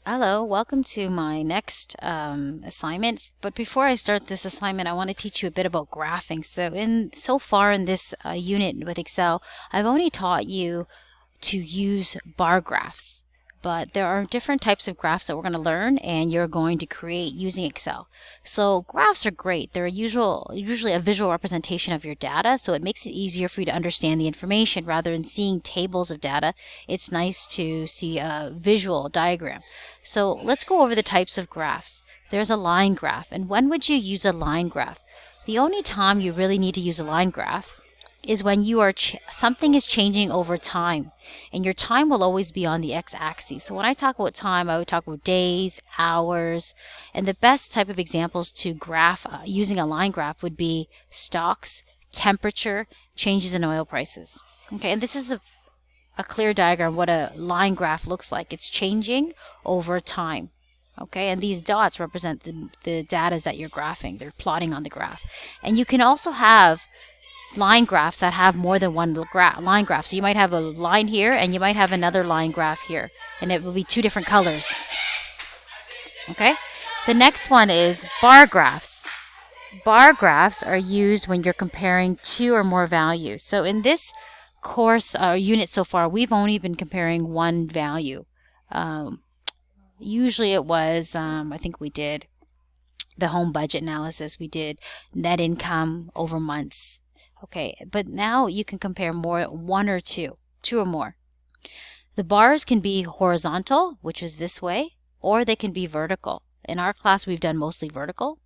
Hello, welcome to my next assignment. But before I start this assignment, I want to teach you a bit about graphing. So far in this unit with Excel, I've only taught you to use bar graphs. But there are different types of graphs that we're going to learn and you're going to create using Excel. So graphs are great. They're usually a visual representation of your data, so it makes it easier for you to understand the information rather than seeing tables of data. It's nice to see a visual diagram. So let's go over the types of graphs. There's a line graph, and when would you use a line graph? The only time you really need to use a line graph is when something is changing over time, and your time will always be on the x-axis. So when I talk about time, I would talk about days, hours, and the best type of examples to graph using a line graph would be stocks, temperature, changes in oil prices. Okay, and this is a clear diagram what a line graph looks like. It's changing over time. Okay, and these dots represent the data that you're graphing. They're plotting on the graph. And you can also have line graphs that have more than one line graph. So you might have a line here and you might have another line graph here, and it will be two different colors. Okay, the next one is bar graphs. Bar graphs are used when you're comparing two or more values. So in this course unit so far, we've only been comparing one value. Usually it was, I think we did the home budget analysis. We did net income over months. Okay, but now you can compare one or two or more. The bars can be horizontal, which is this way, or they can be vertical. In our class, we've done mostly vertical.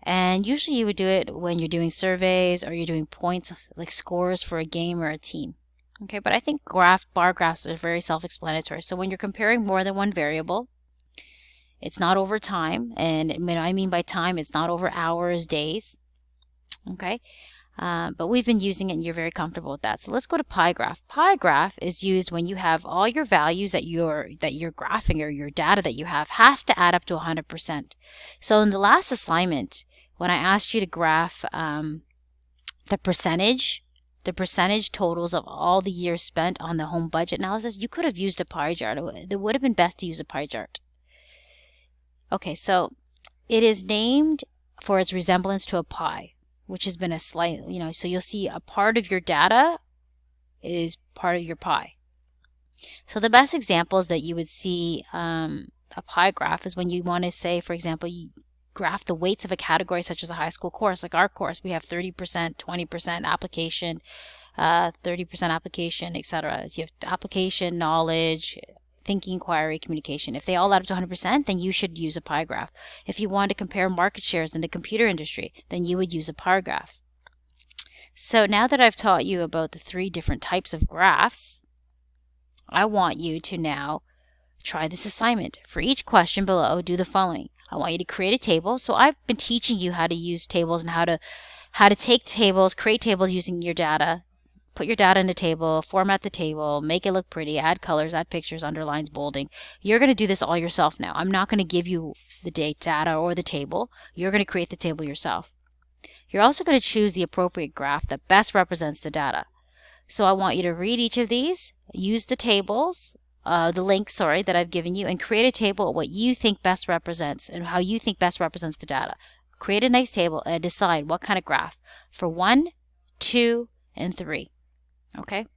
And usually you would do it when you're doing surveys or you're doing points, like scores for a game or a team. Okay, but I think bar graphs are very self-explanatory. So when you're comparing more than one variable, it's not over time. And what I mean by time, it's not over hours, days. Okay, but we've been using it and you're very comfortable with that. So let's go to pie graph. Pie graph is used when you have all your values that you're graphing, or your data that you have to add up to 100%. So in the last assignment, when I asked you to graph the percentage totals of all the years spent on the home budget analysis, you could have used a pie chart. It would have been best to use a pie chart. Okay, so it is named for its resemblance to a pie, which has been a slight, so you'll see a part of your data is part of your pie. So the best examples that you would see a pie graph is when you want to say, for example, you graph the weights of a category such as a high school course. Like our course, we have 30%, 20% application, 30% application, etc. You have application, knowledge, thinking, inquiry, communication. If they all add up to 100%, then you should use a pie graph. If you want to compare market shares in the computer industry, then you would use a pie graph. So now that I've taught you about the three different types of graphs, I want you to now try this assignment. For each question below, do the following. I want you to create a table. So I've been teaching you how to use tables and how to take tables, create tables using your data. Put your data in the table, format the table, make it look pretty, add colors, add pictures, underlines, bolding. You're going to do this all yourself now. I'm not going to give you the data or the table. You're going to create the table yourself. You're also going to choose the appropriate graph that best represents the data. So I want you to read each of these, use the tables, the links, that I've given you, and create a table of what you think best represents and how you think best represents the data. Create a nice table and decide what kind of graph for 1, 2, and 3. Okay?